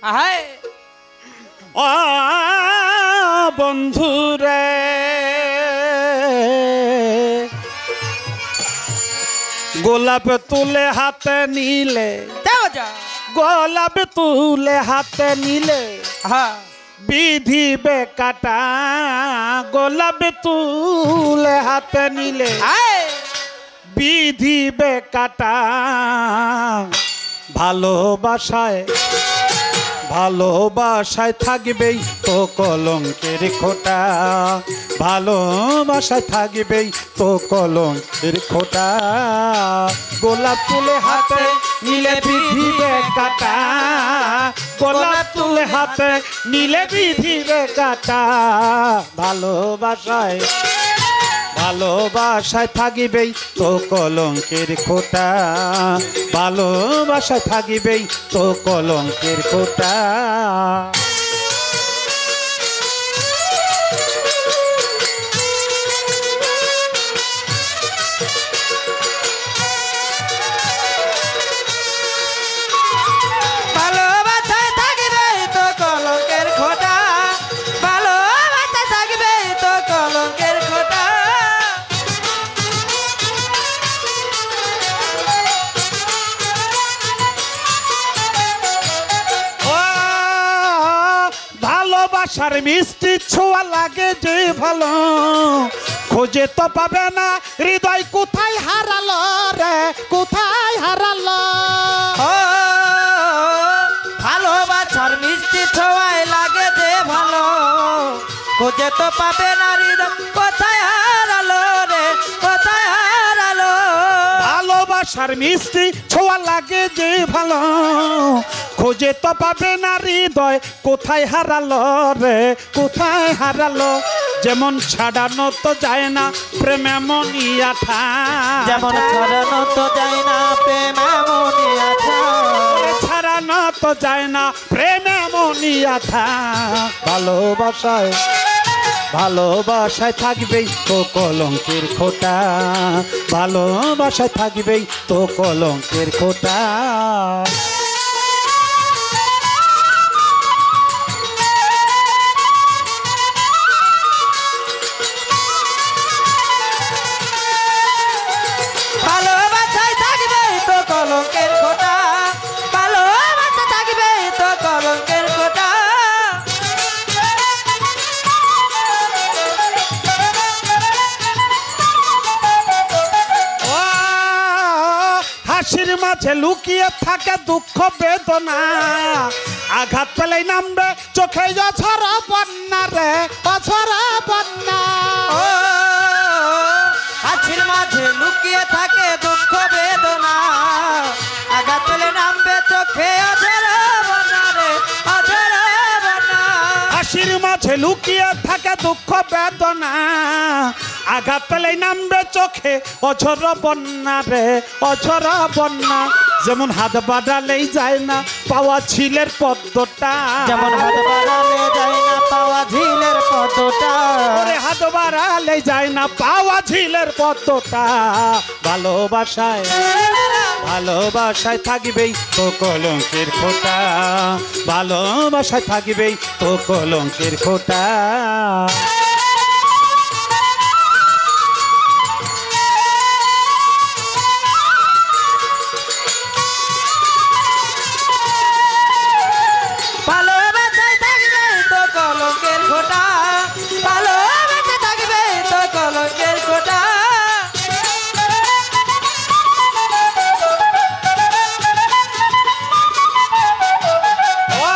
হায় ও বন্ধুরে গোলাপ তুলে হাতে নিলে দেও যা গোলাপ তুলে হাতে নিলে হ্যাঁ বিধি বেকাটা গোলাপ তুলে হাতে নিলে হায় বিধি বেকাটা ভালোবাসায় ভালোবাসায় থাকবেই তো কলঙ্কের খোঁটা ভালোবাসায় থাকবেই তো কলঙ্কের খোঁটা গোলাপ তুলে হাতে নিলে বিধি বেকাটা গোলাপ তুলে হাতে নিলে বিধি বেকাটা ভালোবাসায় ভালোবাসায় থাকিবেই তো কলঙ্কের খোঁটা ভালোবাসায় থাকিবেই তো কলঙ্কের খোঁটা ভালোবাসায় থাকবে তো কলঙ্কের খোঁটা ভালোবাসায় থাকবে তো কলঙ্কের খোঁটা ও ভালোবাসার মিষ্টি ছোঁয়া লাগে যে ভালো খোঁজে তো পাবে না হৃদয় কোথায় হারালো রে কোথায় হারালো ও ভালোবাসার মিষ্টি ছোঁয়ায় লাগে যে ভালো খুঁজে তো পাবে না হৃদয় কোথায় হারালো রে কোথায় হারালো ভালোবাসার মিষ্টি ছোঁয়া লাগে যে ভালো খোঁজে তো পাবে না হৃদয় কোথায় হারালো রে কোথায় হারালো যেমন ছাড়ানো তো যায় না প্রেম এমনই আঠা যেমন ছড়ানো তো যায় না প্রেম এমনই আঠা ছাড়ানো তো যায় না প্রেম এমনই আঠা ভালোবাসায় ভালোবাসায় থাকবেই তো কলঙ্কের খোঁটা ভালোবাসায় থাকবেই তো কলঙ্কের খোঁটা ভালোবাসায় থাকবে তো কলঙ্কের খোঁটা ভালোবাসা থাকবে তো কলঙ্কের খোঁটা ও হাসির মাঝে লুকিয়ে থাকে দুঃখ বেদনা আঘাত পেলেই নামবে চোখে অঝরা বন্যা রে অঝরা বন্যা ও হাসির মাঝে লুকিয়ে থাকে দুঃখ বেদনা আঘাত পেলে নামবে চোখে অঝরা বন্যা রে অঝরা বন্যা হাসির মাঝে লুকিয়ে থাকে দুঃখ বেদনা আঘাত পেলেই নামবে চোখে অঝর বন্যা রে অঝর বন্যা যেমন হাত বাড়ালেই যায় না পাওয়া ঝিলের পদ্মটা যেমন হাত বাড়ালে যায় না পাওয়া ঝিলের পদ্মটা ওরে হাত বাড়ালে যায় না পাওয়া ঝিলের পদ্মটা ভালোবাসায় ভালোবাসায় থাকবেই তো কলঙ্কের খোঁটা ভালোবাসায় থাকবেই তো কলঙ্কের খোঁটা ভালোবাসায় থাকবে তো কলঙ্কের খোঁটা ভালোবাসা থাকবে তো কলঙ্কের খোঁটা ও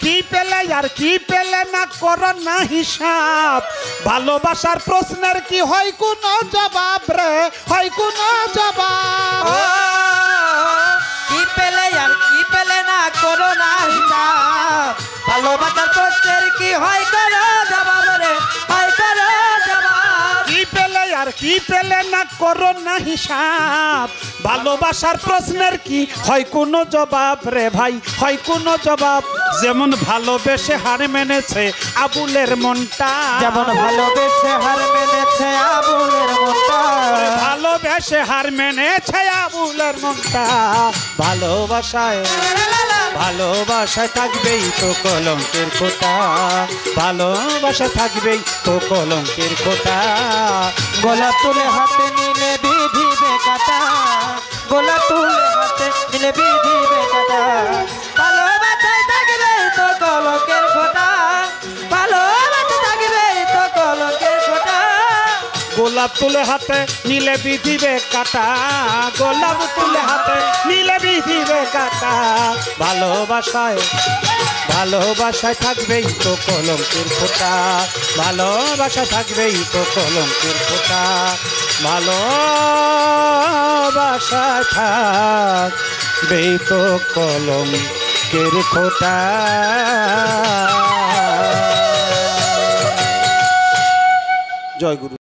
কি পেলে আর কি পেলে না করো না হিসাব ভালোবাসার প্রশ্নের কি হয় কোনো জবাব রে হয় কোনো জবাব ও কি পেলে আর কি পেলে না করো না হিসাব ভালোবাসার প্রশ্নের কি হয় করো জবাব রে হয় করো জবাব কি পেলে আর কি পেলে না করো না হিসাব ভালোবাসার প্রশ্নের কি হয় কোনো জবাব রে ভাই হয় কোনো জবাব যেমন ভালোবেসে হার মেনেছে আবুলের মনটা যেমন ভালোবেসে হার মেনেছে আবুলের মনটা ভালোবেসে হার মেনেছে আবুলের মনটা ভালোবাসায় ভালোবাসা থাকবেই তো কলঙ্কের খোঁটা, ভালোবাসা থাকবেই তো কলঙ্কের খোঁটা। গোলাপ তুলে হাতে নিলে বিধিবে কাটা, গোলাপ তুলে হাতে নিলে বিধিবে কাটা। ভালোবাসায় থাকবে তো কলঙ্কের খোঁটা, ভালোবাসা থাকবে তো কলঙ্কের খোঁটা। গোলাপ তুলে হাতে নিলে বিধিবে কাটা, গোলাপ তুলে হাতে নিলে বিধিবে কাটা। ভালোবাসায় ভালোবাসায় থাকবেই তো কলঙ্কের খোঁটা, ভালোবাসা থাকবেই তো কলঙ্কের খোঁটা। ভালোবাসায় থাকবেই তো কলঙ্কের খোঁটা। জয় গুরু।